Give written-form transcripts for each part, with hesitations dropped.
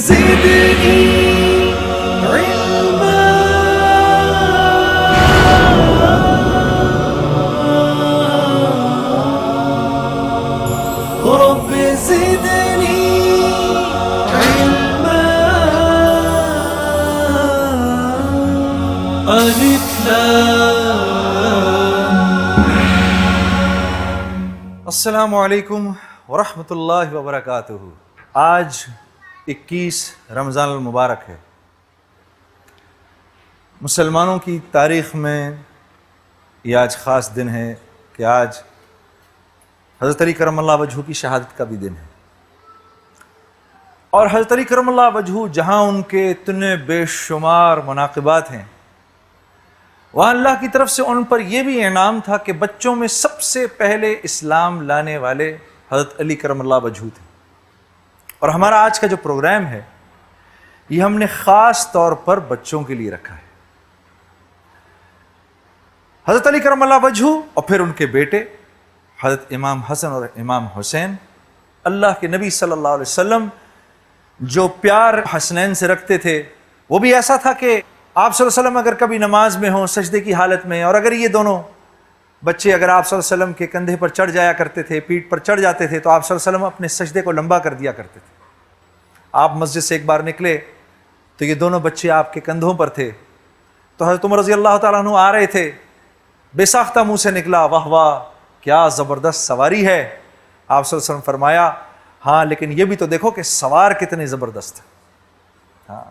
زدني علما رب زدني علما ألف السلام علیکم ورحمۃ اللہ وبرکاتہ۔ آج 21 رمضان المبارک ہے۔ مسلمانوں کی تاریخ میں یہ آج خاص دن ہے کہ آج حضرت علی کرم اللہ وجہہ کی شہادت کا بھی دن ہے، اور حضرت علی کرم اللہ وجہہ جہاں ان کے اتنے بے شمار مناقبات ہیں، وہاں اللہ کی طرف سے ان پر یہ بھی انعام تھا کہ بچوں میں سب سے پہلے اسلام لانے والے حضرت علی کرم اللہ وجہہ تھے۔ اور ہمارا آج کا جو پروگرام ہے یہ ہم نے خاص طور پر بچوں کے لیے رکھا ہے۔ حضرت علی کرم اللہ وجہہ اور پھر ان کے بیٹے حضرت امام حسن اور امام حسین، اللہ کے نبی صلی اللہ علیہ وسلم جو پیار حسنین سے رکھتے تھے، وہ بھی ایسا تھا کہ آپ صلی اللہ علیہ وسلم اگر کبھی نماز میں ہوں سجدے کی حالت میں، اور اگر یہ دونوں بچے اگر آپ صلی اللہ علیہ وسلم کے کندھے پر چڑھ جایا کرتے تھے، پیٹھ پر چڑھ جاتے تھے، تو آپ صلی اللہ علیہ وسلم اپنے سجدے کو لمبا کر دیا کرتے تھے۔ آپ مسجد سے ایک بار نکلے تو یہ دونوں بچے آپ کے کندھوں پر تھے، تو حضرت عمر رضی اللہ تعالیٰ عنہ آ رہے تھے، بے ساختہ منہ سے نکلا، واہ واہ کیا زبردست سواری ہے۔ آپ صلی اللہ علیہ وسلم فرمایا، ہاں لیکن یہ بھی تو دیکھو کہ سوار کتنے زبردست ہے۔ ہاں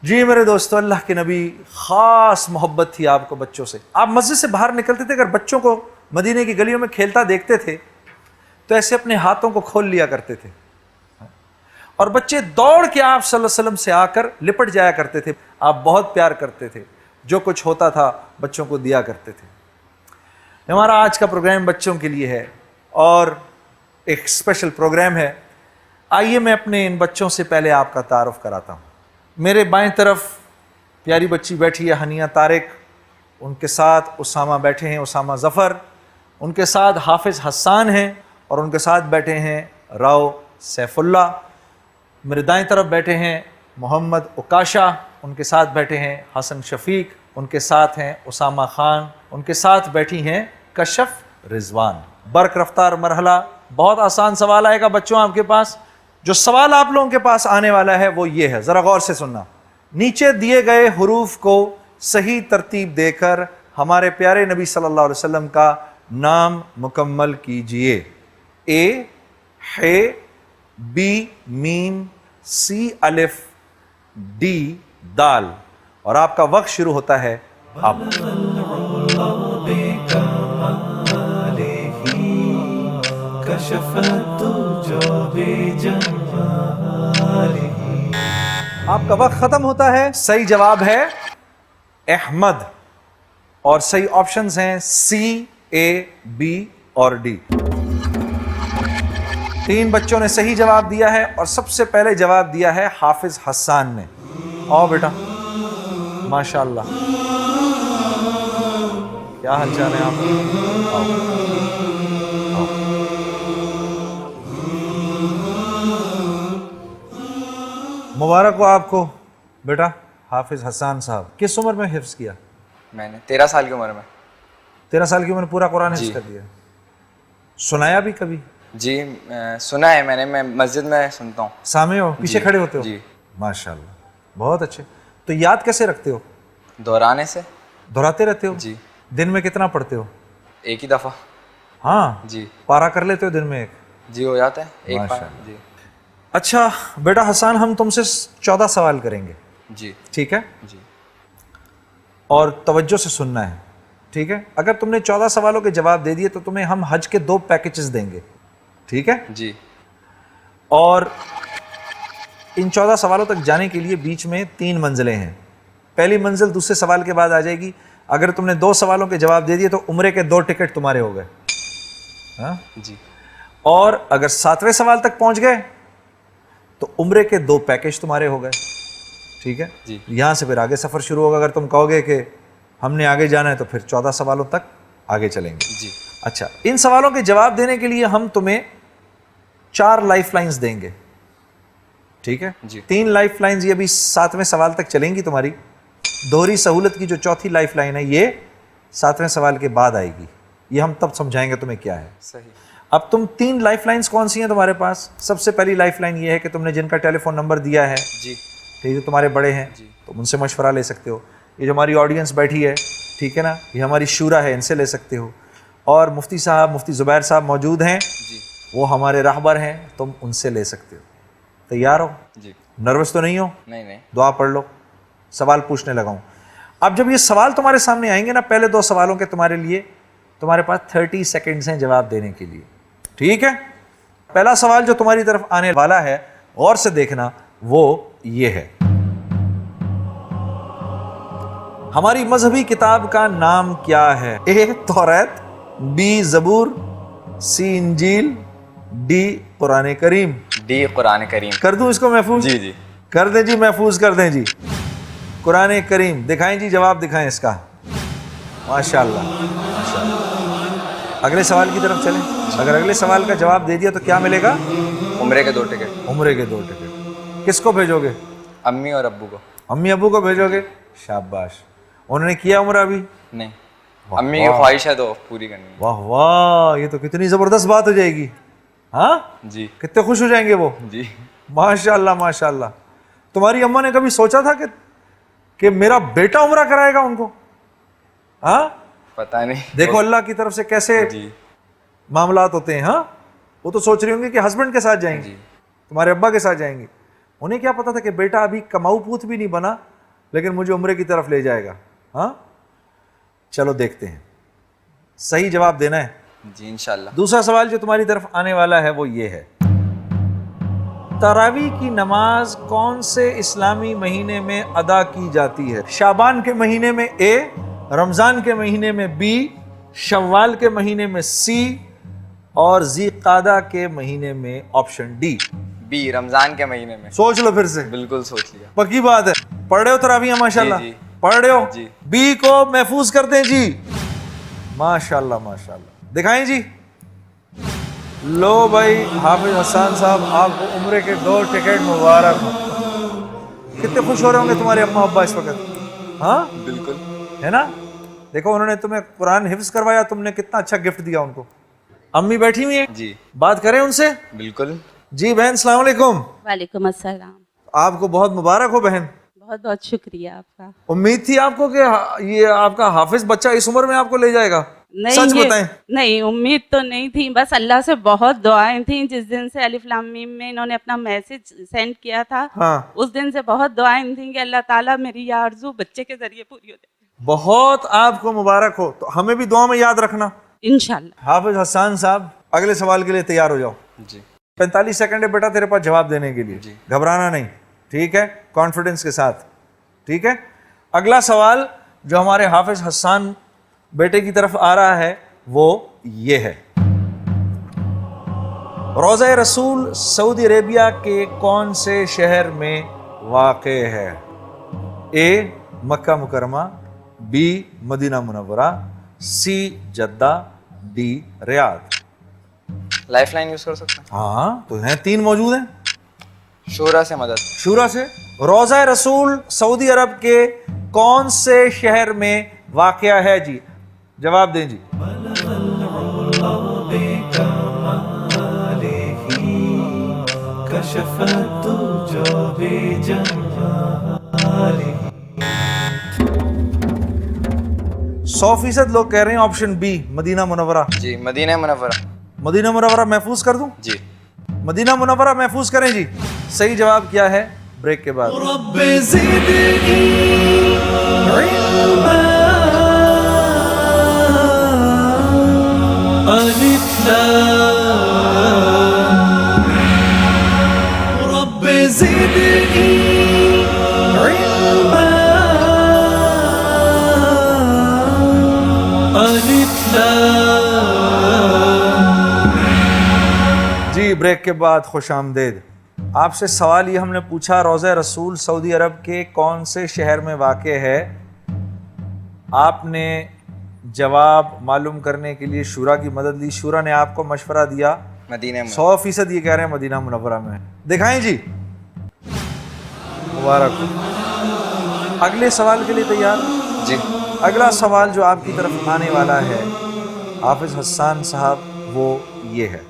جی میرے دوستو، اللہ کے نبی خاص محبت تھی آپ کو بچوں سے۔ آپ مسجد سے باہر نکلتے تھے، اگر بچوں کو مدینے کی گلیوں میں کھیلتا دیکھتے تھے تو ایسے اپنے ہاتھوں کو کھول لیا کرتے تھے، اور بچے دوڑ کے آپ صلی اللہ علیہ وسلم سے آ کر لپٹ جایا کرتے تھے۔ آپ بہت پیار کرتے تھے، جو کچھ ہوتا تھا بچوں کو دیا کرتے تھے۔ ہمارا آج کا پروگرام بچوں کے لیے ہے اور ایک اسپیشل پروگرام ہے۔ آئیے میں اپنے ان بچوں سے پہلے آپ کا تعارف کراتا ہوں۔ میرے بائیں طرف پیاری بچی بیٹھی ہے ہنیہ طارق، ان کے ساتھ اسامہ بیٹھے ہیں، اسامہ ظفر، ان کے ساتھ حافظ حسان ہیں، اور ان کے ساتھ بیٹھے ہیں راؤ سیف اللہ۔ میرے دائیں طرف بیٹھے ہیں محمد عکاشہ، ان کے ساتھ بیٹھے ہیں حسن شفیق، ان کے ساتھ ہیں اسامہ خان، ان کے ساتھ بیٹھی ہیں کشف رضوان۔ برق رفتار مرحلہ، بہت آسان سوال آئے گا بچوں آپ کے پاس۔ جو سوال آپ لوگوں کے پاس آنے والا ہے وہ یہ ہے، ذرا غور سے سننا۔ نیچے دیے گئے حروف کو صحیح ترتیب دے کر ہمارے پیارے نبی صلی اللہ علیہ وسلم کا نام مکمل کیجئے۔ اے ح بی میم سی الف ڈی دال، اور آپ کا وقت شروع ہوتا ہے اب۔ آپ کا وقت ختم ہوتا ہے۔ صحیح جواب ہے احمد، اور صحیح آپشنز ہیں سی، اے، بی اور ڈی۔ 3 بچوں نے صحیح جواب دیا ہے، اور سب سے پہلے جواب دیا ہے حافظ حسان نے۔ آؤ بیٹا، ماشاءاللہ کیا حال چال ہے آپ کا؟ آؤ۔ مبارک ہو آپ کو بیٹا حافظ حسان صاحب۔ کس عمر میں حفظ کیا؟ میں نے 13 سال کی عمر میں۔ 13 سال کی عمر میں پورا قرآن حفظ کر دیا؟ سنایا بھی کبھی؟ جی سنا ہے میں نے، میں مسجد میں سنتا ہوں۔ سامع ہو، پیچھے کھڑے ہوتے ہو؟ جی ماشاءاللہ بہت اچھے۔ تو یاد کیسے رکھتے ہو؟ دہرانے سے۔ دہراتے رہتے ہو؟ جی۔ دن میں کتنا پڑھتے ہو؟ ایک ہی دفعہ۔ ہاں جی۔ پارا کر لیتے ہو دن میں ایک؟ جی ہو جاتا ہے ایک پارا۔ ماشاءاللہ۔ جی۔ اچھا بیٹا حسان، ہم تم سے 14 سوال کریں گے، جی ٹھیک ہے؟ جی اور توجہ سے سننا ہے، ٹھیک ہے؟ اگر تم نے 14 سوالوں کے جواب دے دیے تو تمہیں ہم حج کے 2 پیکیجز دیں گے، ٹھیک ہے؟ جی۔ اور ان 14 سوالوں تک جانے کے لیے بیچ میں 3 منزلیں ہیں۔ پہلی منزل دوسرے سوال کے بعد آ جائے گی۔ اگر تم نے 2 سوالوں کے جواب دے دیے تو عمرے کے 2 ٹکٹ تمہارے ہو گئے، ہاں جی۔ اور اگر 7ویں سوال تک پہنچ گئے تو عمرے کے 2 پیکیج تمہارے ہو گئے، ٹھیک ہے؟ جی۔ یہاں سے پھر آگے سفر شروع ہوگا۔ اگر تم کہو گے کہ ہم نے آگے جانا ہے تو پھر 14 سوالوں تک آگے چلیں گے۔ جی۔ اچھا، ان سوالوں کے جواب دینے کے لیے ہم تمہیں 4 لائف لائنز دیں گے، ٹھیک ہے جی 3 لائف لائنز یہ ابھی 7ویں سوال تک چلیں گی تمہاری. دوہری سہولت کی جو چوتھی لائف لائن ہے یہ 7ویں سوال کے بعد آئے گی. یہ ہم تب سمجھائیں گے تمہیں کیا ہے. صحیح. اب تم 3 لائف لائنز کون سی ہیں تمہارے پاس؟ سب سے پہلی لائف لائن یہ ہے کہ تم نے جن کا ٹیلی فون نمبر دیا ہے جی ٹھیک ہے تمہارے بڑے ہیں جی تم ان سے مشورہ لے سکتے ہو. یہ جو ہماری آڈینس بیٹھی ہے ٹھیک ہے نا یہ ہماری شورا ہے ان سے لے سکتے ہو. اور مفتی صاحب مفتی زبیر صاحب موجود ہیں جی وہ ہمارے راہبر ہیں تم ان سے لے سکتے ہو. تیار ہو؟ جی. نروس تو نہیں ہو؟ نہیں نہیں. دعا پڑھ لو. سوال پوچھنے لگا ہوں. اب جب یہ سوال تمہارے سامنے آئیں گے نا پہلے 2 سوالوں کے تمہارے لیے تمہارے پاس 30 سیکنڈز ہیں جواب دینے کے لیے. ٹھیک ہے پہلا سوال جو تمہاری طرف آنے والا ہے غور سے دیکھنا وہ یہ ہے. ہماری مذہبی کتاب کا نام کیا ہے؟ اے توریت، بی زبور، سی انجیل، ڈی قرآن کریم. ڈی قرآن کریم. کر دوں اس کو محفوظ؟ جی جی. کر دیں جی محفوظ کر دیں جی. قرآن کریم دکھائیں جی جواب دکھائیں اس کا. ماشاءاللہ ماشاءاللہ. اگلے سوال کی طرف چلیں. اگر اگلے سوال کا جواب دے دیا تو کیا ملے گا؟ عمرے کے 2 ٹکٹ. عمرے کے 2 ٹکٹ. کس کو بھیجو گے؟ امی اور ابو کو. امی ابو کو بھیجو گے؟ شاباش. انہوں نے کیا عمرہ ابھی؟ نہیں. امی کی خواہش ہے تو پوری کرنی ہے. واہ واہ یہ تو کتنی زبردست بات ہو جائے گی. ہاں جی کتنے خوش ہو جائیں گے وہ. جی. ماشاء اللہ ماشاء اللہ. تمہاری اماں نے کبھی سوچا تھا کہ میرا بیٹا عمرہ کرائے گا ان کو؟ ہاں پتہ نہیں. دیکھو اللہ کی طرف سے کیسے جی معاملات ہوتے ہیں. ہاں وہ تو سوچ رہے ہوں گے کہ ہسبینڈ کے ساتھ جائیں گے جی. تمہارے ابا کے ساتھ جائیں گے. انہیں کیا پتا تھا کہ بیٹا ابھی کماؤ پوت بھی نہیں بنا لیکن مجھے عمرے کی طرف لے جائے گا. ہاں چلو دیکھتے ہیں صحیح جواب دینا ہے. جی انشاءاللہ. دوسرا سوال جو تمہاری طرف آنے والا ہے وہ یہ ہے تراویح کی نماز کون سے اسلامی مہینے میں ادا کی جاتی ہے؟ شعبان کے مہینے میں اے، رمضان کے مہینے میں بی، شوال کے مہینے میں سی اور ذی قعدہ کے مہینے میں آپشن ڈی. بی رمضان کے مہینے میں. سوچ لو پھر سے. بالکل سوچ لیا. پکی بات ہے. پڑھ رہے ہو تراویح ماشاءاللہ؟ جی جی. پڑھ رہے ہو؟ جی. بی کو محفوظ کر دیں جی. ماشاءاللہ ماشاءاللہ. دکھائیں جی. لو بھائی حافظ حسان صاحب آپ کو عمرے کے 2 ٹکٹ مبارک ہوں. کتنے خوش ہو رہے ہوں گے تمہارے اماں ابا اس وقت. ہاں بالکل ہے نا. دیکھو انہوں نے تمہیں قرآن حفظ کروایا تم نے کتنا اچھا گفٹ دیا ان کو. امی بیٹھی ہوئی ہیں جی. بات کریں ان سے. بالکل. جی بہن السلام علیکم. وعلیکم السلام. آپ کو بہت مبارک ہو بہن. بہت بہت شکریہ آپ کا. امید تھی آپ کو کہ یہ آپ کا حافظ بچہ اس عمر میں آپ کو لے جائے گا؟ سچ بتائیں. نہیں امید تو نہیں تھی بس اللہ سے بہت دعائیں تھیں. جس دن سے الف لام میم میں انہوں نے اپنا میسج سینڈ کیا تھا ہاں اس دن سے بہت دعائیں تھیں کہ اللہ تعالیٰ میری یہ آرزو بچے کے ذریعے پوری ہو جائے. بہت آپ کو مبارک ہو. تو ہمیں بھی دعا میں یاد رکھنا. انشاءاللہ. حافظ حسان صاحب اگلے سوال کے لیے تیار ہو جاؤ. جی 45 سیکنڈ ہے بیٹا تیرے پاس جواب دینے کے لیے. جی. گھبرانا نہیں ٹھیک ہے کانفیڈنس کے ساتھ. ٹھیک ہے اگلا سوال جو ہمارے حافظ حسان بیٹے کی طرف آ رہا ہے وہ یہ ہے روضہ رسول سعودی عربیہ کے کون سے شہر میں واقع ہے؟ اے مکہ مکرمہ، بی مدینہ منورہ، سی جدہ، ڈی ریاض. لائف لائن یوز کر سکتے ہیں. ہاں تو ہیں 3 موجود ہیں. شورا سے مدد. شورا سے. روضہ رسول سعودی عرب کے کون سے شہر میں واقع ہے جی؟ جواب دیں جی. سو فیصد لوگ کہہ رہے ہیں آپشن بی مدینہ منورہ. جی مدینہ منورہ. مدینہ منورہ محفوظ کر دوں؟ جی مدینہ منورہ محفوظ کریں جی. صحیح جواب کیا ہے بریک کے بعد. رب زدنی علما الف لام رب زدنی علما الف لام. جی بریک کے بعد خوش آمدید. آپ سے سوال یہ ہم نے پوچھا روضہ رسول سعودی عرب کے کون سے شہر میں واقع ہے. آپ نے جواب معلوم کرنے کے لیے شورا کی مدد لی. شورا نے آپ کو مشورہ دیا مدینہ 100% یہ کہہ رہے ہیں مدینہ منورہ میں. دکھائیں جی مبارک ہو. اگلے سوال کے لیے تیار؟ جی. اگلا سوال جو آپ کی طرف آنے والا ہے حافظ حسان صاحب وہ یہ ہے.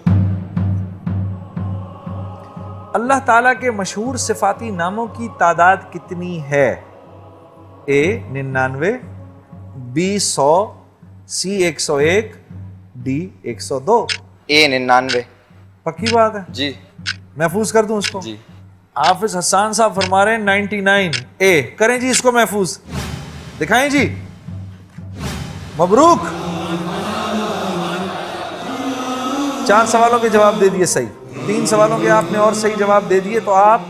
اللہ تعالیٰ کے مشہور صفاتی ناموں کی تعداد کتنی ہے؟ اے 99، بی 100، سی 101، ڈی 102. اے 99. پکی بات ہے؟ جی. محفوظ کر دوں اس کو؟ جی. حافظ حسان صاحب فرما رہے ہیں 99 اے. کریں جی اس کو محفوظ، دکھائیں جی. مبروک، 4 سوالوں کے جواب دے دیے صحیح، 3 سوالوں کے آپ نے اور صحیح جواب دے دیے تو آپ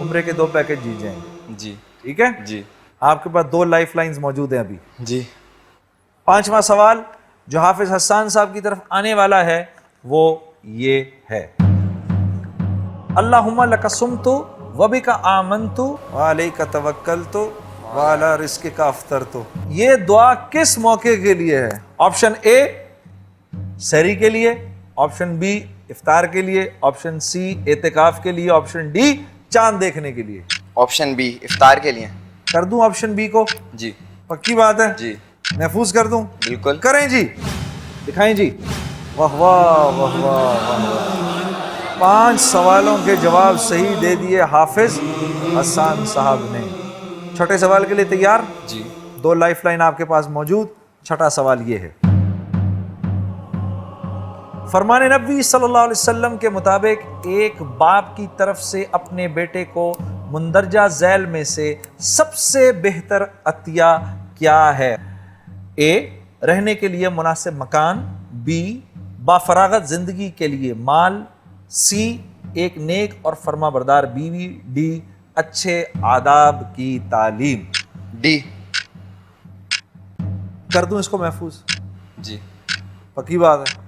عمرے کے 2 پیکج جیت جائیں گے. جی. ٹھیک ہے جی. آپ کے پاس 2 لائف لائنز موجود ہیں ابھی. جی. 5واں سوال جو حافظ حسان صاحب کی طرف آنے والا ہے وہ یہ ہے. اللہم لک صمت وبک آمنت وعلیک توکلت وعلی رزقک افطرت. یہ دعا کس موقع کے لیے ہے؟ آپشن اے سحری کے لیے، آپشن بی افطار کے لیے، آپشن سی اعتکاف کے لیے، آپشن ڈی چاند دیکھنے کے لیے. آپشن بی افطار کے لیے. کر دوں آپشن بی کو؟ جی. پکی بات ہے؟ جی. محفوظ کر دوں؟ بالکل. کریں جی، دکھائیں جی. واہ واہ واہ واہ واہ. 5 سوالوں کے جواب صحیح دے دیے حافظ حسان صاحب نے. چھٹے سوال کے لیے تیار؟ جی. 2 لائف لائن آپ کے پاس موجود. چھٹا سوال یہ ہے. فرمان نبی صلی اللہ علیہ وسلم کے مطابق ایک باپ کی طرف سے اپنے بیٹے کو مندرجہ ذیل میں سے سب سے بہتر عطیہ کیا ہے؟ اے رہنے کے لیے مناسب مکان، بی بافراغت زندگی کے لیے مال، سی ایک نیک اور فرما بردار بیوی، ڈی اچھے آداب کی تعلیم. ڈی. کر دوں اس کو محفوظ؟ جی. پکی بات ہے؟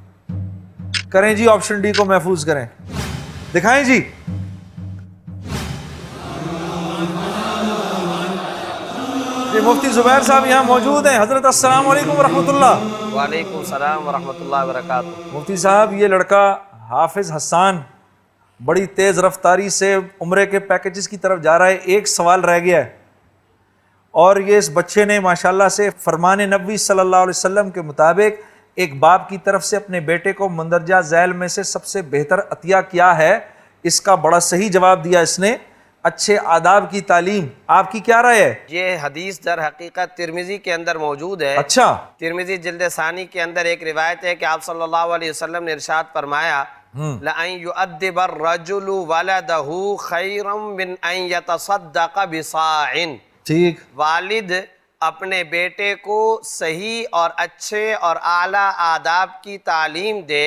کریں جی آپشن ڈی کو محفوظ کریں. دکھائیں جی. جی مفتی زبیر صاحب یہاں موجود ہیں. حضرت السلام علیکم ورحمۃ اللہ. وعلیکم السلام ورحمۃ اللہ وبرکاتہ. مفتی صاحب یہ لڑکا حافظ حسان بڑی تیز رفتاری سے عمرے کے پیکیجز کی طرف جا رہا ہے. ایک سوال رہ گیا ہے اور یہ اس بچے نے ماشاءاللہ سے فرمان نبی صلی اللہ علیہ وسلم کے مطابق ایک باپ کی طرف سے اپنے بیٹے کو مندرجہ ذیل میں سے سب سے بہتر عطیہ کیا ہے. اس کا بڑا صحیح جواب دیا اس نے، اچھے آداب کی تعلیم. آپ کی کیا رائے ہے؟ یہ حدیث در حقیقت ترمذی کے اندر موجود ہے. اچھا. ترمذی جلد ثانی کے اندر ایک روایت ہے کہ آپ صلی اللہ علیہ وسلم نے ارشاد فرمایا لَأَن يُؤَدِّبَ الرَّجُلُ وَلَدَهُ خَيْرًا مِّنْ أَن يَتَصَدَّقَ بِصَاعٍ. ٹھیک. والد اپنے بیٹے کو صحیح اور اچھے اور اعلیٰ آداب کی تعلیم دے،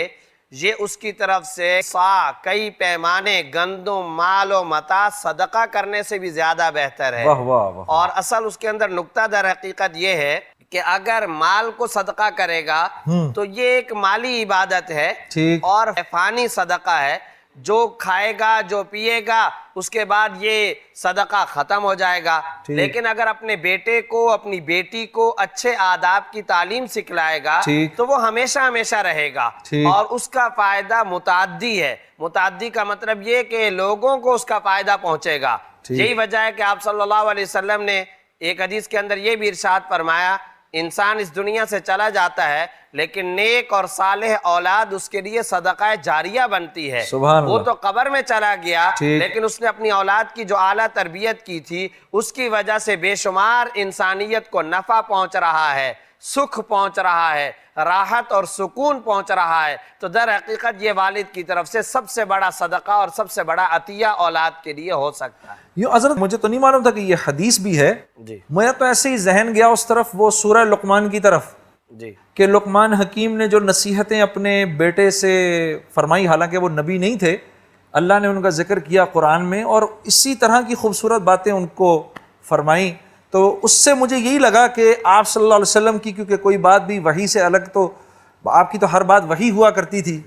یہ اس کی طرف سے صاع کئی پیمانے گندم مال و متاع صدقہ کرنے سے بھی زیادہ بہتر ہے. واہ واہ واہ. اور اصل اس کے اندر نقطہ در حقیقت یہ ہے کہ اگر مال کو صدقہ کرے گا تو یہ ایک مالی عبادت ہے ٹھیک. اور فانی صدقہ ہے. جو کھائے گا جو پیے گا اس کے بعد یہ صدقہ ختم ہو جائے گا. لیکن اگر اپنے بیٹے کو اپنی بیٹی کو اچھے آداب کی تعلیم سکھلائے گا تو وہ ہمیشہ ہمیشہ رہے گا اور اس کا فائدہ متعدی ہے. متعدی کا مطلب یہ کہ لوگوں کو اس کا فائدہ پہنچے گا. یہی وجہ ہے کہ آپ صلی اللہ علیہ وسلم نے ایک حدیث کے اندر یہ بھی ارشاد فرمایا انسان اس دنیا سے چلا جاتا ہے لیکن نیک اور صالح اولاد اس کے لیے صدقہ جاریہ بنتی ہے. وہ تو قبر میں چلا گیا لیکن اس نے اپنی اولاد کی جو اعلیٰ تربیت کی تھی اس کی وجہ سے بے شمار انسانیت کو نفع پہنچ رہا ہے، سکھ پہنچ رہا ہے، راحت اور سکون پہنچ رہا ہے. تو در حقیقت یہ والد کی طرف سے سب سے بڑا صدقہ اور سب سے بڑا عطیہ اولاد کے لیے ہو سکتا ہے. یوں حضرت مجھے تو نہیں معلوم تھا کہ یہ حدیث بھی ہے. جی. میں تو ایسے ہی ذہن گیا اس طرف، وہ سورہ لقمان کی طرف، جی کہ لقمان حکیم نے جو نصیحتیں اپنے بیٹے سے فرمائی، حالانکہ وہ نبی نہیں تھے، اللہ نے ان کا ذکر کیا قرآن میں اور اسی طرح کی خوبصورت باتیں ان کو فرمائیں. تو اس سے مجھے یہی لگا کہ آپ صلی اللہ علیہ وسلم کی کیونکہ کوئی بات بھی وحی سے الگ، تو آپ کی تو ہر بات وحی ہوا کرتی تھی،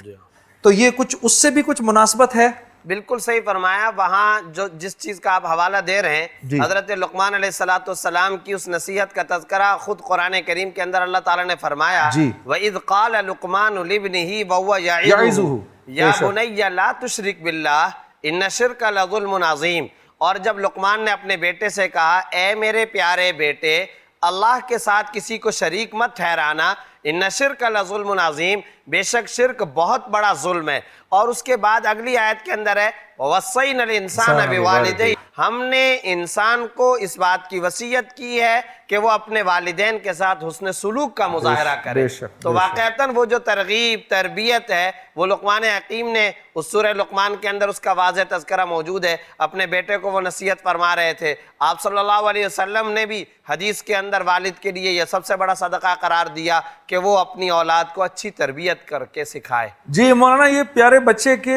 تو یہ کچھ اس سے بھی کچھ مناسبت ہے. بالکل صحیح فرمایا. وہاں جو جس چیز کا آپ حوالہ دے رہے ہیں حضرت لقمان علیہ السلام کی اس نصیحت کا تذکرہ خود قرآن کریم کے اندر اللہ تعالیٰ نے فرمایا وَإِذْ قَالَ لُقْمَانُ لِابْنِهِ وَهُوَ يَعِظُهُ يَا بُنَيَّ لَا تُشْرِكْ بِاللَّهِ إِنَّ الشِّرْكَ لَظُلْمٌ عَظِيمٌ. اور جب لقمان نے اپنے بیٹے سے کہا اے میرے پیارے بیٹے اللہ کے ساتھ کسی کو شریک مت ٹھہرانا، ان شرک لظلم عظیم، بے شک شرک بہت بڑا ظلم ہے۔ اور اس کے بعد اگلی آیت کے اندر ہے وَوَصَّيْنَا الْإِنسَانَ بِوَالِدَيْهِ، ہم نے انسان کو اس بات کی وصیت کی ہے کہ وہ اپنے والدین کے ساتھ حسن سلوک کا مظاہرہ کرے۔ تو واقعتاً وہ جو ترغیب تربیت ہے وہ لقمان حکیم نے اس سورہ لقمان کے اندر اس کا واضح تذکرہ موجود ہے، اپنے بیٹے کو وہ نصیحت فرما رہے تھے۔ آپ صلی اللہ علیہ وسلم نے بھی حدیث کے اندر والد کے لیے یہ سب سے بڑا صدقہ قرار دیا کہ وہ اپنی اولاد کو اچھی تربیت کر کے سکھائے۔ جی مولانا، یہ پیارے بچے کے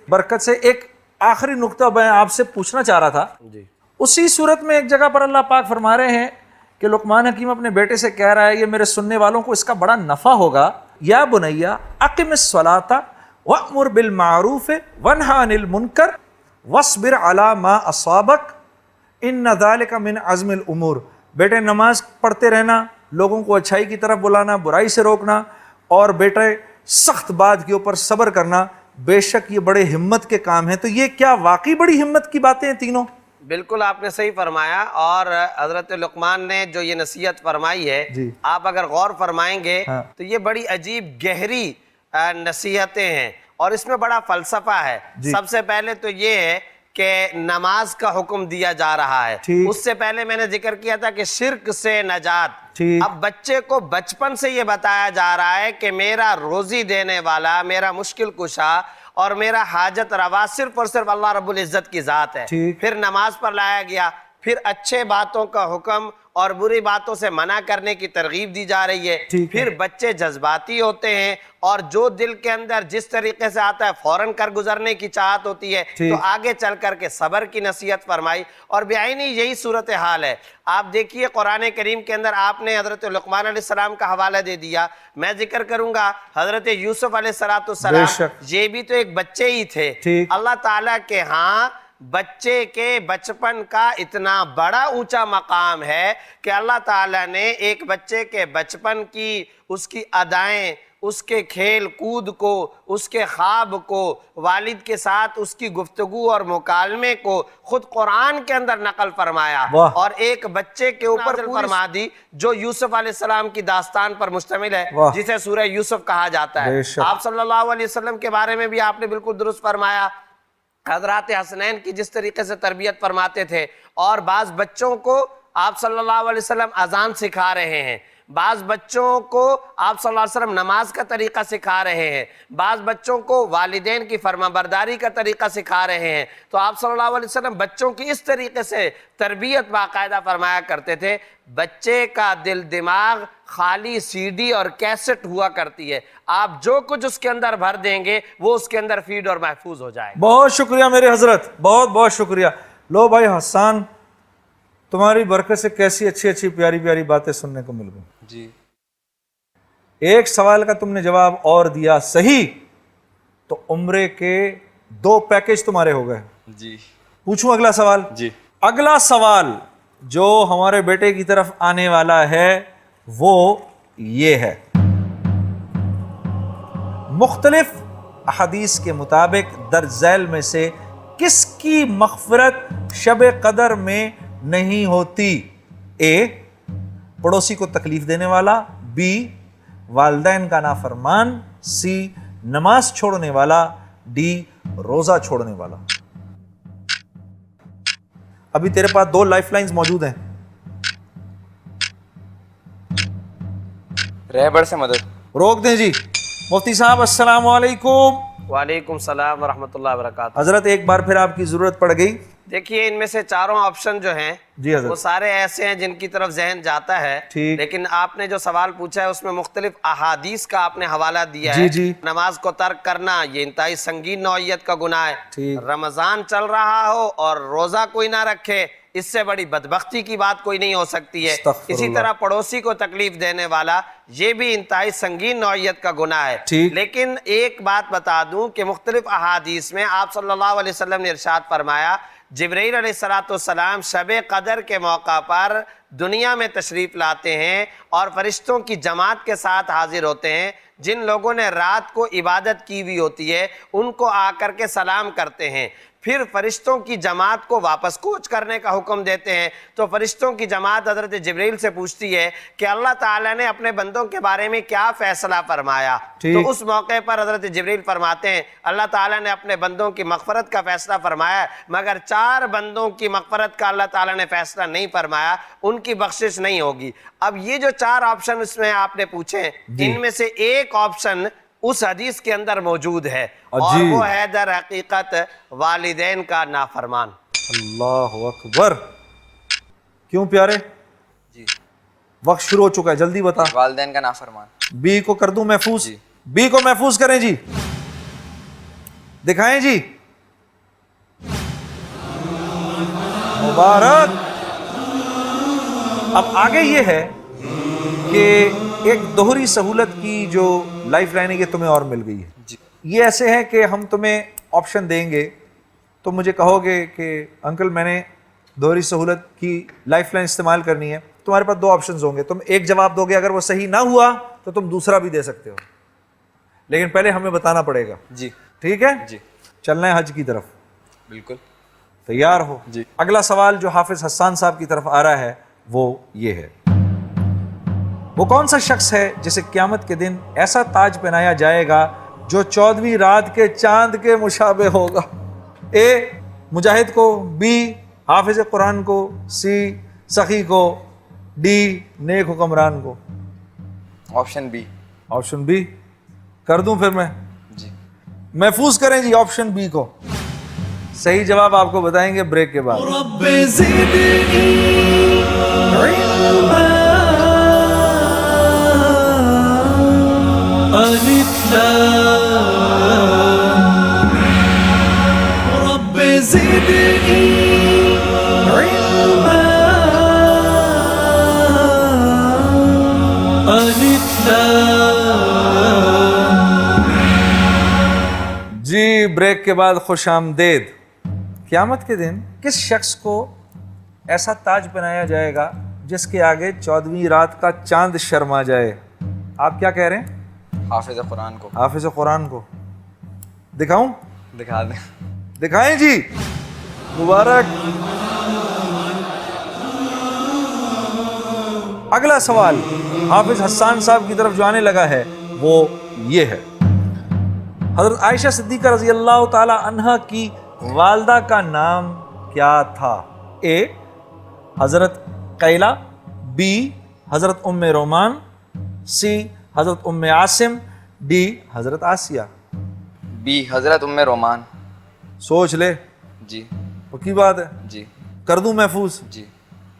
برکت سے ایک آخری نقطہ میں آپ سے پوچھنا چاہ رہا تھا۔ جی اسی صورت میں ایک جگہ پر اللہ پاک فرما رہے ہیں کہ لقمان حکیم اپنے بیٹے سے کہہ رہا ہے، یہ میرے سننے والوں کو اس کا بڑا نفع ہوگا، یا بنیا اقم الصلاۃ وامر بالمعروف وانہا عن المنکر واصبر علی ما اصابک ان ذلک من عزم الامور۔ بیٹے نماز پڑھتے رہنا، لوگوں کو اچھائی کی طرف بلانا، برائی سے روکنا، اور بیٹے سخت بات کے اوپر صبر کرنا، بے شک یہ بڑے ہمت کے کام ہیں۔ تو یہ کیا واقعی بڑی ہمت کی باتیں ہیں تینوں؟ بالکل آپ نے صحیح فرمایا، اور حضرت لقمان نے جو یہ نصیحت فرمائی ہے آپ اگر غور فرمائیں گے تو یہ بڑی عجیب گہری نصیحتیں ہیں، اور اس میں بڑا فلسفہ ہے۔ سب سے پہلے تو یہ ہے کہ نماز کا حکم دیا جا رہا ہے، اس سے پہلے میں نے ذکر کیا تھا کہ شرک سے نجات۔ اب بچے کو بچپن سے یہ بتایا جا رہا ہے کہ میرا روزی دینے والا، میرا مشکل کشا اور میرا حاجت روا صرف اور صرف اللہ رب العزت کی ذات ہے۔ پھر نماز پر لایا گیا، پھر اچھے باتوں کا حکم اور بری باتوں سے منع کرنے کی ترغیب دی جا رہی ہے۔ پھر بچے جذباتی ہوتے ہیں اور جو دل کے اندر جس طریقے سے آتا ہے فوراً کر گزرنے کی چاہت ہوتی ہے، تو آگے چل کر کے صبر کی نصیحت فرمائی، اور بعینی یہی صورتحال ہے۔ آپ دیکھیے قرآن کریم کے اندر آپ نے حضرت لقمان علیہ السلام کا حوالہ دے دیا، میں ذکر کروں گا حضرت یوسف علیہ السلام، یہ بھی تو ایک بچے ہی تھے۔ اللہ تعالیٰ کے ہاں بچے کے بچپن کا اتنا بڑا اونچا مقام ہے کہ اللہ تعالیٰ نے ایک بچے کے بچپن کی، اس کی ادائیں، اس کے کھیل کود کو، اس کے خواب کو، والد کے ساتھ اس کی گفتگو اور مکالمے کو خود قرآن کے اندر نقل فرمایا، اور ایک بچے کے اوپر فرما دی جو یوسف علیہ السلام کی داستان پر مشتمل ہے، جسے سورہ یوسف کہا جاتا ہے۔ آپ صلی اللہ علیہ وسلم کے بارے میں بھی آپ نے بالکل درست فرمایا، حضرات حسنین کی جس طریقے سے تربیت فرماتے تھے، اور بعض بچوں کو آپ صلی اللہ علیہ وسلم اذان سکھا رہے ہیں، بعض بچوں کو آپ صلی اللہ علیہ وسلم نماز کا طریقہ سکھا رہے ہیں، بعض بچوں کو والدین کی فرمانبرداری کا طریقہ سکھا رہے ہیں۔ تو آپ صلی اللہ علیہ وسلم بچوں کی اس طریقے سے تربیت باقاعدہ فرمایا کرتے تھے۔ بچے کا دل دماغ خالی سی ڈی اور کیسٹ ہوا کرتی ہے، آپ جو کچھ اس کے اندر بھر دیں گے وہ اس کے اندر فیڈ اور محفوظ ہو جائے گا۔ بہت شکریہ میرے حضرت، بہت بہت شکریہ۔ لو بھائی حسان، تمہاری برکت سے کیسی اچھی اچھی پیاری پیاری باتیں سننے کو مل گئی۔ جی ایک سوال کا تم نے جواب اور دیا صحیح تو عمرے کے 2 پیکج تمہارے ہو گئے۔ جی پوچھوں اگلا سوال؟ جی اگلا سوال جو ہمارے بیٹے کی طرف آنے والا ہے وہ یہ ہے، مختلف احادیث کے مطابق درج ذیل میں سے کس کی مغفرت شب قدر میں نہیں ہوتی؟ اے پڑوسی کو تکلیف دینے والا، بی والدین کا نافرمان، سی نماز چھوڑنے والا، ڈی روزہ چھوڑنے والا۔ ابھی تیرے پاس 2 لائف لائنز موجود ہیں۔ رہبر سے مدد روک دیں جی۔ مفتی صاحب السلام علیکم۔ وعلیکم السلام ورحمۃ اللہ وبرکاتہ۔ حضرت ایک بار پھر آپ کی ضرورت پڑ گئی۔ دیکھیے ان میں سے چاروں آپشن جو ہیں جی حضرت، وہ سارے ایسے ہیں جن کی طرف ذہن جاتا ہے، لیکن آپ نے جو سوال پوچھا ہے اس میں مختلف احادیث کا آپ نے حوالہ دیا ہے۔ نماز کو ترک کرنا یہ انتہائی سنگین نوعیت کا گناہ ہے۔ رمضان چل رہا ہو اور روزہ کوئی نہ رکھے، اس سے بڑی بدبختی کی بات کوئی نہیں ہو سکتی ہے۔ اسی طرح پڑوسی کو تکلیف دینے والا یہ بھی انتہائی سنگین نوعیت کا گناہ ہے۔ لیکن ایک بات بتا دوں کہ مختلف احادیث میں آپ صلی اللہ علیہ وسلم نے ارشاد فرمایا، جبرائیل علیہ السلام شب قدر کے موقع پر دنیا میں تشریف لاتے ہیں اور فرشتوں کی جماعت کے ساتھ حاضر ہوتے ہیں. جن لوگوں نے رات کو عبادت کی ہوئی ہوتی ہے ان کو آ کر کے سلام کرتے ہیں. پھر فرشتوں کی جماعت کو واپس کوچ کرنے کا حکم دیتے ہیں. تو فرشتوں کی جماعت حضرت جبریل سے پوچھتی ہے کہ اللہ تعالیٰ نے اپنے بندوں کے بارے میں کیا فیصلہ فرمایا. تو اس موقع پر حضرت جبریل فرماتے ہیں اللہ تعالیٰ نے اپنے بندوں کی مغفرت کا فیصلہ فرمایا، مگر 4 بندوں کی مغفرت کا اللہ تعالیٰ نے فیصلہ نہیں فرمایا، ان کی بخشش نہیں ہوگی. اب یہ جو 4 آپشن اس میں آپ نے پوچھے، ان میں سے ایک آپشن اس حدیث کے اندر موجود ہے اور وہ ہے در حقیقت والدین کا نافرمان. اللہ اکبر. کیوں پیارے؟ جی وقت شروع ہو چکا ہے، جلدی بتا. والدین کا نافرمان. بی کو کر دوں محفوظ؟ جی. بی کو محفوظ کریں جی، دکھائیں جی. مبارک. اب آگے یہ ہے کہ ایک دوہری سہولت کی جو لائف لائن ہے یہ تمہیں اور مل گئی ہے. جی. یہ ایسے ہے کہ ہم تمہیں آپشن دیں گے تو مجھے کہو گے کہ انکل میں نے دوہری سہولت کی لائف لائن استعمال کرنی ہے. تمہارے پاس 2 آپشنز ہوں گے، تم ایک جواب دو گے، اگر وہ صحیح نہ ہوا تو تم دوسرا بھی دے سکتے ہو، لیکن پہلے ہمیں بتانا پڑے گا. جی ٹھیک ہے؟ جی چلنا ہے حج کی طرف. بالکل. تیار ہو؟ جی. اگلا سوال جو حافظ حسان صاحب کی طرف آ رہا ہے وہ یہ ہے، وہ کون سا شخص ہے جسے قیامت کے دن ایسا تاج پہنایا جائے گا جو 14ویں رات کے چاند کے مشابہ ہوگا؟ اے مجاہد کو، بی حافظ قرآن کو، سی سخی کو، ڈی نیک حکمران کو. Option B. آپشن بی کر دوں پھر میں؟ جی. محفوظ کریں جی آپشن بی کو. صحیح جواب آپ کو بتائیں گے بریک کے بعد. رب زدنی علما الف لام رب زدنی علما الف لام. جی بریک کے بعد خوش آمدید. قیامت کے دن کس شخص کو ایسا تاج پہنایا جائے گا جس کے آگے 14ویں رات کا چاند شرما جائے؟ آپ کیا کہہ رہے ہیں؟ حافظ قرآن کو. حافظ قرآن کو. دکھاؤں؟ دکھا دیں. دکھائیں جی. مبارک. اگلا سوال حافظ حسان صاحب کی طرف جو آنے لگا ہے وہ یہ ہے، حضرت عائشہ صدیقہ رضی اللہ تعالی عنہا کی والدہ کا نام کیا تھا؟ اے حضرت قیلہ، بی حضرت ام رومان، سی حضرت ام عاصم، ڈی حضرت آسیہ. بی حضرت ام رومان. سوچ لے. جی. پکی بات ہے. جی. کر دوں محفوظ؟ جی.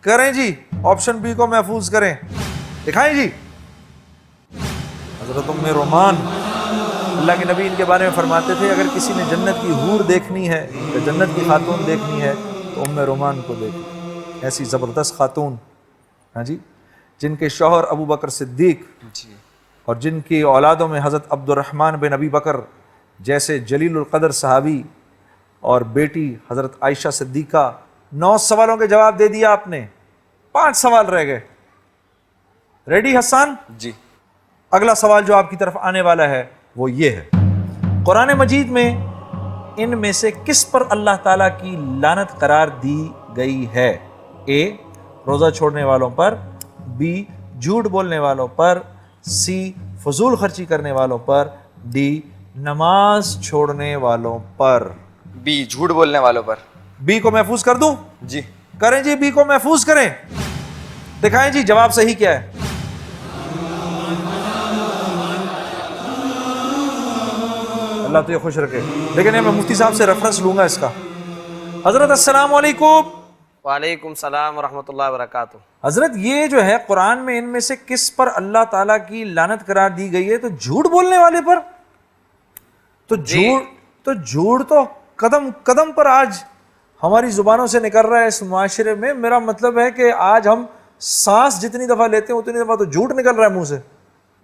کریں جی. آپشن بی کو محفوظ کریں. دکھائیں جی. حضرت ام رومان. اللہ کے نبی ان کے بارے میں فرماتے تھے اگر کسی نے جنت کی حور دیکھنی ہے یا جنت کی خاتون دیکھنی ہے تو ام رومان کو دیکھیں. ایسی زبردست خاتون، ہاں جی، جن کے شوہر ابو بکر صدیق جی. اور جن کی اولادوں میں حضرت عبد الرحمن بن ابی بکر جیسے جلیل القدر صحابی اور بیٹی حضرت عائشہ صدیقہ. 9 سوالوں کے جواب دے دیا آپ نے، 5 سوال رہ گئے. ریڈی حسان؟ جی. اگلا سوال جو آپ کی طرف آنے والا ہے وہ یہ ہے، قرآن مجید میں ان میں سے کس پر اللہ تعالیٰ کی لعنت قرار دی گئی ہے؟ اے روزہ چھوڑنے والوں پر، بی جھوٹ بولنے والوں پر، سی فضول خرچی کرنے والوں پر، ڈی نماز چھوڑنے والوں پر. بی جھوٹ بولنے والوں پر. بی کو محفوظ کر دوں؟ جی. کریں جی. بی کو محفوظ کریں. دکھائیں جی جواب صحیح کیا ہے. اللہ تو یہ خوش رکھے. لیکن میں مفتی صاحب سے ریفرنس لوں گا اس کا. حضرت السلام علیکم. وعلیکم السلام ورحمۃ اللہ وبرکاتہ. حضرت یہ جو ہے قرآن میں ان میں سے کس پر اللہ تعالیٰ کی لعنت قرار دی گئی ہے؟ تو جھوٹ بولنے والے پر. تو جھوٹ تو قدم قدم پر آج ہماری زبانوں سے نکل رہا ہے اس معاشرے میں. میرا مطلب ہے کہ آج ہم سانس جتنی دفعہ لیتے ہیں اتنی دفعہ تو جھوٹ نکل رہا ہے منہ سے.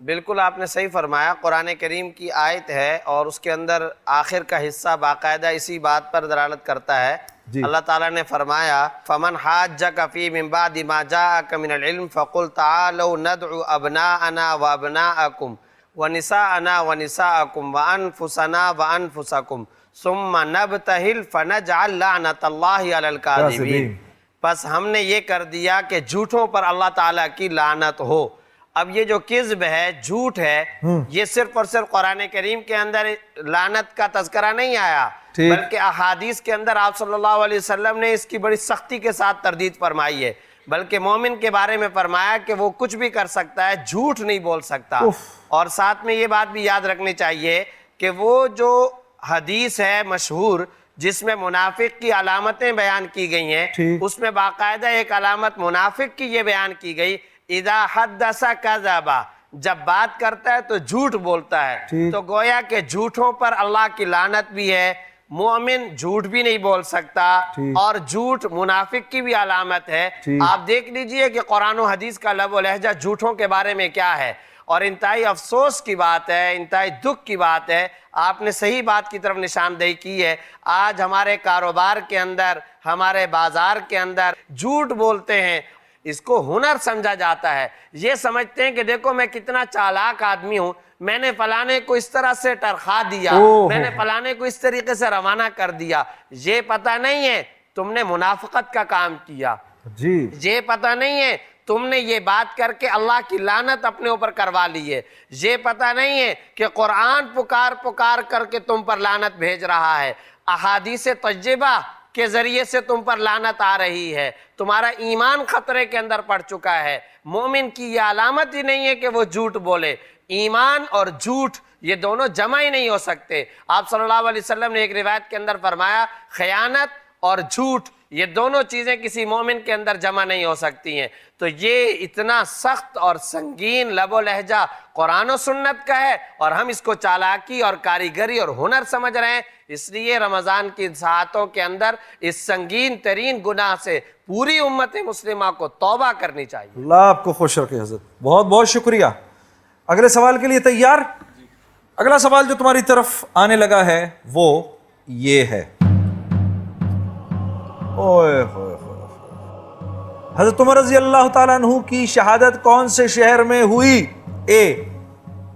بالکل آپ نے صحیح فرمایا. قرآن کریم کی آیت ہے اور اس کے اندر آخر کا حصہ باقاعدہ اسی بات پر دلالت کرتا ہے جی۔ اللہ تعالیٰ نے فرمایا فمن حاجک فی من بعد ما جاءک من العلم فقل تعالوا ندعو ابناءنا وابناءکم ونساءنا ونساءکم وانفسنا وانفسکم ثم نبتہل فنجعل لعنت اللہ علی الکاذبین۔ بس ہم نے یہ کر دیا کہ جھوٹوں پر اللہ تعالیٰ کی لعنت ہو۔ اب یہ جو کذب ہے، جھوٹ ہے، یہ صرف اور صرف قرآن کریم کے اندر لعنت کا تذکرہ نہیں آیا، بلکہ احادیث کے اندر آپ صلی اللہ علیہ وسلم نے اس کی بڑی سختی کے ساتھ تردید فرمائی ہے، بلکہ مومن کے بارے میں فرمایا کہ وہ کچھ بھی کر سکتا ہے، جھوٹ نہیں بول سکتا۔ اور ساتھ میں یہ بات بھی یاد رکھنی چاہیے کہ وہ جو حدیث ہے مشہور جس میں منافق کی علامتیں بیان کی گئی ہیں، اس میں باقاعدہ ایک علامت منافق کی یہ بیان کی گئی، اذا حدث کذب، جب بات کرتا ہے تو جھوٹ بولتا ہے۔ تو گویا کہ جھوٹوں پر اللہ کی لعنت بھی ہے، مومن جھوٹ بھی نہیں بول سکتا، اور جھوٹ منافق کی بھی علامت ہے۔ آپ دیکھ لیجئے کہ قرآن و حدیث کا لب و لہجہ جھوٹوں کے بارے میں کیا ہے، اور انتہائی افسوس کی بات ہے، انتہائی دکھ کی بات ہے، آپ نے صحیح بات کی طرف نشاندہی کی ہے۔ آج ہمارے کاروبار کے اندر، ہمارے بازار کے اندر جھوٹ بولتے ہیں، اس کو ہنر سمجھا جاتا ہے۔ یہ سمجھتے ہیں کہ دیکھو میں کتنا چالاک آدمی ہوں، میں نے فلانے کو اس طرح سے ٹرخا دیا، میں نے فلانے کو اس طریقے سے روانہ کر دیا۔ یہ پتہ نہیں ہے تم نے منافقت کا کام کیا، یہ پتہ نہیں ہے تم نے یہ بات کر کے اللہ کی لعنت اپنے اوپر کروا لی ہے، یہ پتہ نہیں ہے کہ قرآن پکار کر کے تم پر لعنت بھیج رہا ہے، احادیث طیبہ کے ذریعے سے تم پر لعنت آ رہی ہے، تمہارا ایمان خطرے کے اندر پڑ چکا ہے۔ مومن کی یہ علامت ہی نہیں ہے کہ وہ جھوٹ بولے۔ ایمان اور جھوٹ یہ دونوں جمع ہی نہیں ہو سکتے۔ آپ صلی اللہ علیہ وسلم نے ایک روایت کے اندر فرمایا خیانت اور جھوٹ یہ دونوں چیزیں کسی مومن کے اندر جمع نہیں ہو سکتی ہیں۔ تو یہ اتنا سخت اور سنگین لب و لہجہ قرآن و سنت کا ہے، اور ہم اس کو چالاکی اور کاریگری اور ہنر سمجھ رہے ہیں۔ اس لیے رمضان کی ساعتوں کے اندر اس سنگین ترین گناہ سے پوری امت مسلمہ کو توبہ کرنی چاہیے۔ اللہ آپ کو خوش رکھے حضرت، بہت بہت شکریہ۔ اگلے سوال کے لیے تیار؟ اگلا سوال جو تمہاری طرف آنے لگا ہے وہ یہ ہے، اوئے ہوئے حضرت عمر رضی اللہ تعالیٰ عنہ کی شہادت کون سے شہر میں ہوئی؟ اے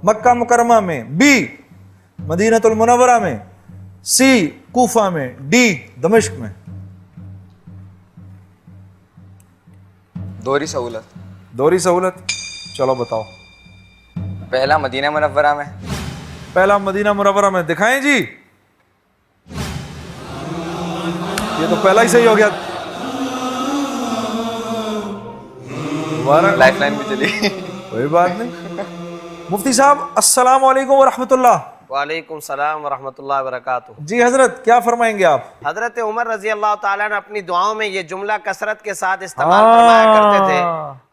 مکہ مکرمہ میں، بی مدینہ المنورہ میں، سی کوفہ میں، ڈی دمشق میں۔ دوہری سہولت۔ دوہری سہولت، چلو بتاؤ۔ پہلا مدینہ منورہ میں۔ پہلا مدینہ منورہ میں، دکھائیں جی، یہ تو پہلا ہی صحیح ہو گیا۔ لائف لائن بھی چلی۔ کوئی بات نہیں۔ مفتی صاحب السلام علیکم ورحمۃ اللہ۔ وعلیکم السلام ورحمۃ اللہ وبرکاتہ۔ جی حضرت کیا فرمائیں گے آپ؟ حضرت عمر رضی اللہ تعالیٰ نے اپنی دعاؤں میں یہ جملہ کثرت کے ساتھ استعمال فرمایا کرتے تھے،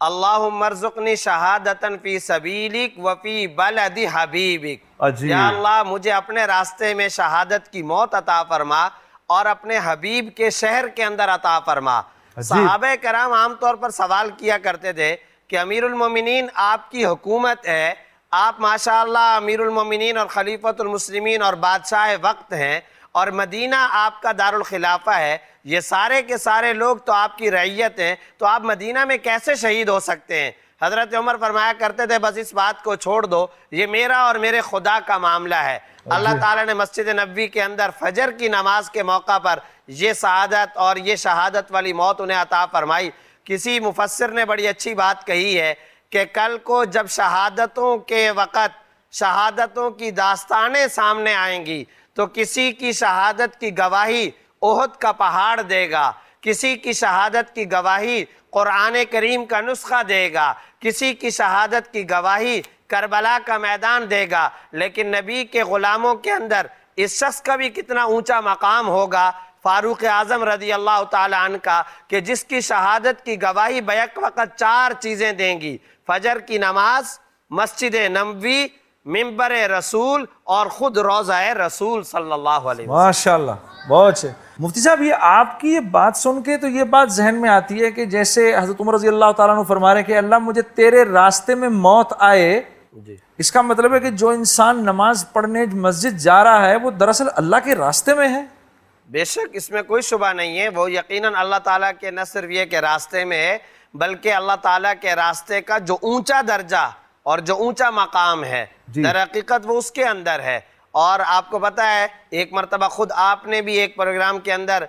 اللہم ارزقنی شہادتن فی سبیلک وفی بلد حبیبک۔ یا اللہ مجھے اپنے راستے میں شہادت کی موت عطا فرما اور اپنے حبیب کے شہر کے اندر عطا فرما۔ صحابہ کرام عام طور پر سوال کیا کرتے تھے کہ امیر المومنین آپ کی حکومت ہے، آپ ماشاءاللہ امیر المومنین اور خلیفۃ المسلمین اور بادشاہ وقت ہیں، اور مدینہ آپ کا دارالخلافہ ہے، یہ سارے کے سارے لوگ تو آپ کی رعیت ہیں، تو آپ مدینہ میں کیسے شہید ہو سکتے ہیں؟ حضرت عمر فرمایا کرتے تھے بس اس بات کو چھوڑ دو، یہ میرا اور میرے خدا کا معاملہ ہے۔ اللہ تعالیٰ نے مسجد نبوی کے اندر فجر کی نماز کے موقع پر یہ سعادت اور یہ شہادت والی موت انہیں عطا فرمائی۔ کسی مفسر نے بڑی اچھی بات کہی ہے کہ کل کو جب شہادتوں کے وقت شہادتوں کی داستانیں سامنے آئیں گی تو کسی کی شہادت کی گواہی احد کا پہاڑ دے گا، کسی کی شہادت کی گواہی قرآن کریم کا نسخہ دے گا، کسی کی شہادت کی گواہی کربلا کا میدان دے گا، لیکن نبی کے غلاموں کے اندر اس شخص کا بھی کتنا اونچا مقام ہوگا، فاروق اعظم رضی اللہ تعالی عنہ کا، کہ جس کی شہادت کی گواہی بیک وقت 4 چیزیں دیں گی: فجر کی نماز، مسجد نبوی، منبر رسول اور خود روضہ رسول صلی اللہ علیہ وسلم۔ ماشاءاللہ، بہت اچھے۔ مفتی صاحب یہ آپ کی یہ بات سن کے تو یہ بات ذہن میں آتی ہے کہ جیسے حضرت عمر رضی اللہ تعالیٰ عنہ فرما رہے ہیں کہ اللہ مجھے تیرے راستے میں موت آئے، اس کا مطلب ہے کہ جو انسان نماز پڑھنے مسجد جا رہا ہے وہ دراصل اللہ کے راستے میں ہے۔ بے شک اس میں کوئی شبہ نہیں ہے، وہ یقیناً اللہ تعالیٰ کے نہ صرف یہ کہ راستے میں ہے، بلکہ اللہ تعالیٰ کے راستے کا جو اونچا درجہ اور جو اونچا مقام ہے در حقیقت وہ اس کے اندر ہے۔ اور آپ کو پتہ ہے ایک مرتبہ خود آپ نے بھی ایک پروگرام کے اندر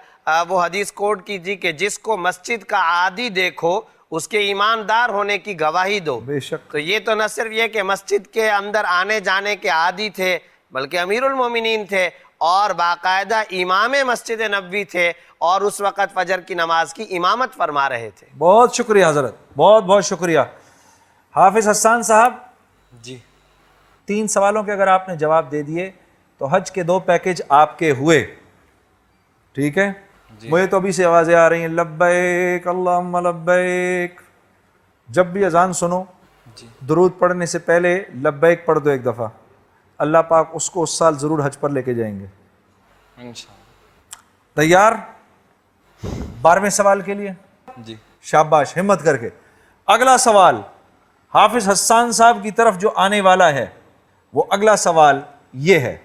وہ حدیث کوٹ کی تھی کہ جس کو مسجد کا عادی دیکھو اس کے ایماندار ہونے کی گواہی دو۔ بے شک۔ تو یہ تو نہ صرف یہ کہ مسجد کے اندر آنے جانے کے عادی تھے، بلکہ امیر المومنین تھے اور باقاعدہ امام مسجد نبوی تھے، اور اس وقت فجر کی نماز کی امامت فرما رہے تھے۔ بہت شکریہ حضرت، بہت بہت شکریہ۔ حافظ حسان صاحب، جی 3 سوالوں کے اگر آپ نے جواب دے دیے تو حج کے 2 پیکج آپ کے ہوئے، ٹھیک ہے؟ مجھے تو ابھی سے آوازیں آ رہی ہیں لبیک اللہم لبیک۔ جب بھی اذان سنو درود پڑھنے سے پہلے لبیک پڑھ دو ایک دفعہ، اللہ پاک اس کو اس سال ضرور حج پر لے کے جائیں گے۔ انشاءاللہ۔ تیار 12ویں سوال کے لیے؟ جی شاباش، ہمت کر کے۔ اگلا سوال حافظ حسان صاحب کی طرف جو آنے والا ہے وہ اگلا سوال یہ ہے،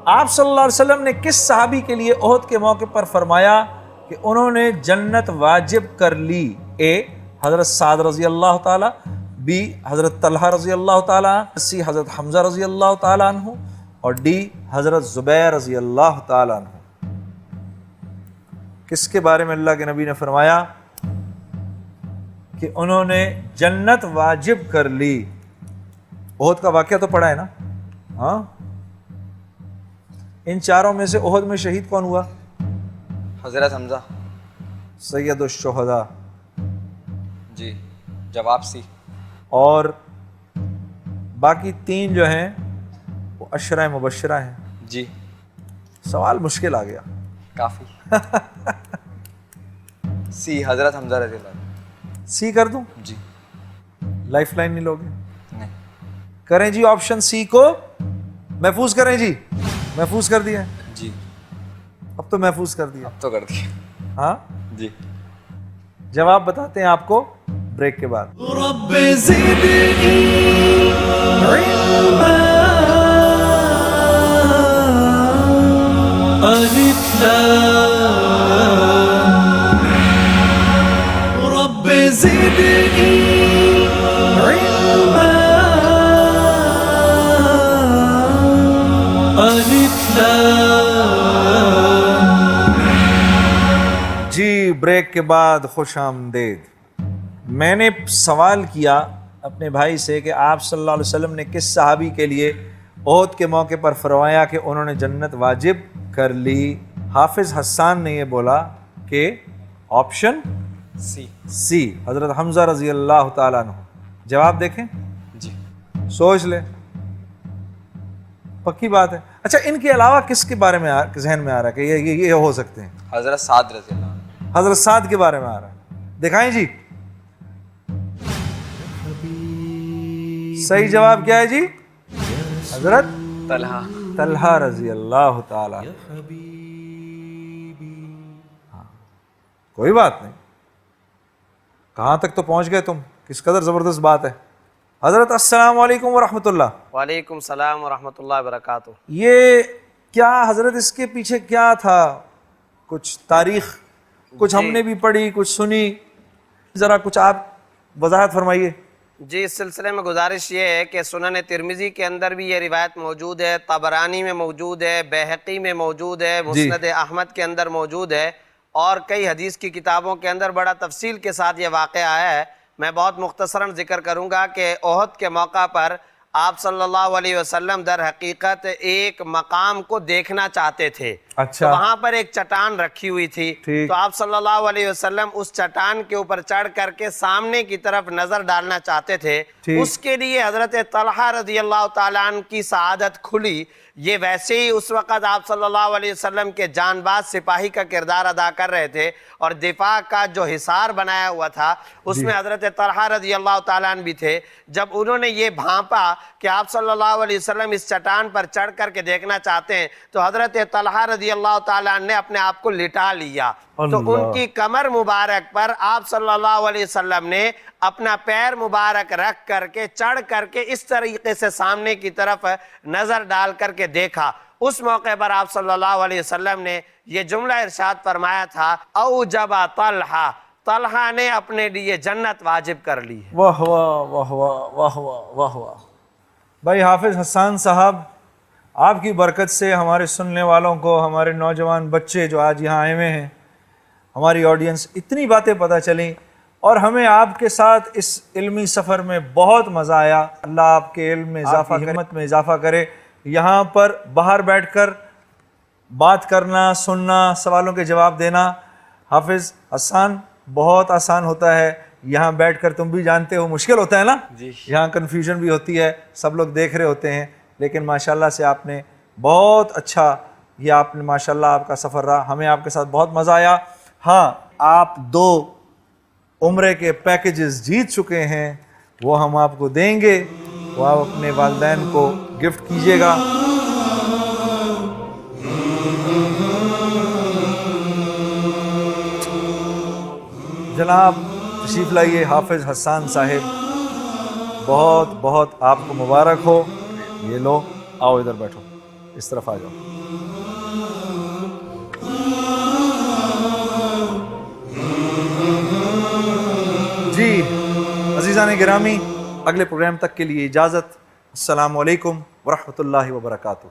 آپ صلی اللہ علیہ وسلم نے کس صحابی کے لیے احد کے موقع پر فرمایا کہ انہوں نے جنت واجب کر لی؟ اے حضرت سعد رضی اللہ تعالی، بی حضرت طلحہ رضی اللہ تعالی، سی حضرت حمزہ رضی اللہ تعالی عنہ، اور ڈی حضرت زبیر رضی اللہ تعالی عنہ۔ کس کے بارے میں اللہ کے نبی نے فرمایا کہ انہوں نے جنت واجب کر لی؟ احد کا واقعہ تو پڑھا ہے نا؟ ہاں، ان چاروں میں سے احد میں شہید کون ہوا؟ حضرت حمزہ۔ سید الشہداء۔ جی جواب سی۔ اور باقی 3 جو ہیں وہ عشرہ مبشرہ ہیں۔ جی سوال مشکل آ گیا۔ کافی۔ سی حضرت حمزہ رضی اللہ عنہ۔ سی کر دوں؟ جی لائف لائن نہیں لوگے؟ نہیں۔ کریں جی آپشن سی کو محفوظ کریں جی۔ محفوظ کر دیا؟ جی اب تو محفوظ کر دیا۔ اب تو کر دیا۔ ہاں، جی جواب بتاتے ہیں آپ کو بریک کے بعد۔ رب زدني علما ألف لام رب زدني علما ألف لام۔ جی بریک کے بعد خوش آمدید۔ میں نے سوال کیا اپنے بھائی سے کہ آپ صلی اللہ علیہ وسلم نے کس صحابی کے لیے احد کے موقع پر فرمایا کہ انہوں نے جنت واجب کر لی؟ حافظ حسان نے یہ بولا کہ آپشن سی۔ سی حضرت حمزہ رضی اللہ تعالیٰ عنہ۔ جواب دیکھیں، جی سوچ لیں، پکی بات ہے۔ اچھا، ان کے علاوہ کس کے بارے میں ذہن میں آ رہا ہے کہ یہ ہو سکتے ہیں؟ حضرت سعد رضی اللہ عنہ۔ حضرت سعد کے بارے میں آ رہا ہے، دکھائیں جی۔ صحیح جواب کیا ہے جی؟ حضرت طلحہ۔ طلحہ رضی اللہ تعالیٰ۔ کوئی بات نہیں، کہاں تک تو پہنچ گئے تم، کس قدر زبردست بات ہے۔ حضرت السلام علیکم ورحمۃ اللہ۔ وعلیکم السلام ورحمۃ اللہ وبرکاتہ۔ یہ کیا حضرت اس کے پیچھے کیا تھا؟ کچھ تاریخ کچھ ہم نے بھی پڑھی، کچھ سنی، ذرا کچھ آپ وضاحت فرمائیے۔ جی اس سلسلے میں گزارش یہ ہے کہ سنن ترمذی کے اندر بھی یہ روایت موجود ہے، طبرانی میں موجود ہے، بیہقی میں موجود ہے، مسند احمد کے اندر موجود ہے، اور کئی حدیث کی کتابوں کے اندر بڑا تفصیل کے ساتھ یہ واقعہ آیا ہے۔ میں بہت مختصراً ذکر کروں گا کہ احد کے موقع پر آپ صلی اللہ علیہ وسلم در حقیقت ایک مقام کو دیکھنا چاہتے تھے۔ اچھا، تو وہاں پر ایک چٹان رکھی ہوئی تھی، تو آپ صلی اللہ علیہ وسلم اس چٹان کے اوپر چڑھ کر کے سامنے کی طرف نظر ڈالنا چاہتے تھے۔ اس کے لیے حضرت طلحہ رضی اللہ تعالیٰ عنہ کی سعادت کھلی۔ یہ ویسے ہی اس وقت آپ صلی اللہ علیہ وسلم کے جان باز سپاہی کا کردار ادا کر رہے تھے، اور دفاع کا جو حصار بنایا ہوا تھا اس میں حضرت طلحہ رضی اللہ تعالیٰ عنہ بھی تھے۔ جب انہوں نے یہ بھانپا کہ آپ صلی اللہ علیہ وسلم اس چٹان پر چڑھ کر کے دیکھنا چاہتے ہیں، تو حضرت طلحہ رضی اللہ تعالیٰ عنہ نے اپنے آپ کو لٹا لیا۔ تو ان کی کمر مبارک پر آپ صلی اللہ علیہ وسلم نے اپنا پیر مبارک رکھ کر کے چڑھ کر کے اس طریقے سے سامنے کی طرف نظر ڈال کر کے دیکھا۔ اس موقع پر آپ صلی اللہ علیہ وسلم نے یہ جملہ ارشاد فرمایا تھا اوجب طلحہ، طلحہ نے اپنے لیے جنت واجب کر لی ہے۔ واہ واہ واہ واہ واہ واہ واہ واہ۔ بھائی حافظ حسان صاحب، آپ کی برکت سے ہمارے سننے والوں کو، ہمارے نوجوان بچے جو آج یہاں آئے ہوئے ہیں، ہماری آڈینس، اتنی باتیں پتہ چلیں اور ہمیں آپ کے ساتھ اس علمی سفر میں بہت مزہ آیا۔ اللہ آپ کے علم میں اضافہ کرے، ہمت میں اضافہ کرے۔ یہاں پر باہر بیٹھ کر بات کرنا، سننا، سوالوں کے جواب دینا حافظ حسان بہت آسان ہوتا ہے، یہاں بیٹھ کر تم بھی جانتے ہو مشکل ہوتا ہے نا، یہاں کنفیوژن بھی ہوتی ہے، سب لوگ دیکھ رہے ہوتے ہیں، لیکن ماشاءاللہ سے آپ نے بہت اچھا، یہ آپ نے ماشاءاللہ آپ کا سفر رہا، ہمیں آپ کے ساتھ بہت مزہ آیا۔ ہاں، آپ 2 عمرے کے پیکیجز جیت چکے ہیں، وہ ہم آپ کو دیں گے، وہ آپ اپنے والدین کو گفٹ کیجیے گا۔ جناب تشریف لائیے حافظ حسان صاحب، بہت بہت آپ کو مبارک ہو۔ یہ لو، آؤ ادھر بیٹھو، اس طرف آ جاؤ۔ جی عزیزان گرامی، اگلے پروگرام تک کے لیے اجازت۔ السلام علیکم ورحمۃ اللہ وبرکاتہ۔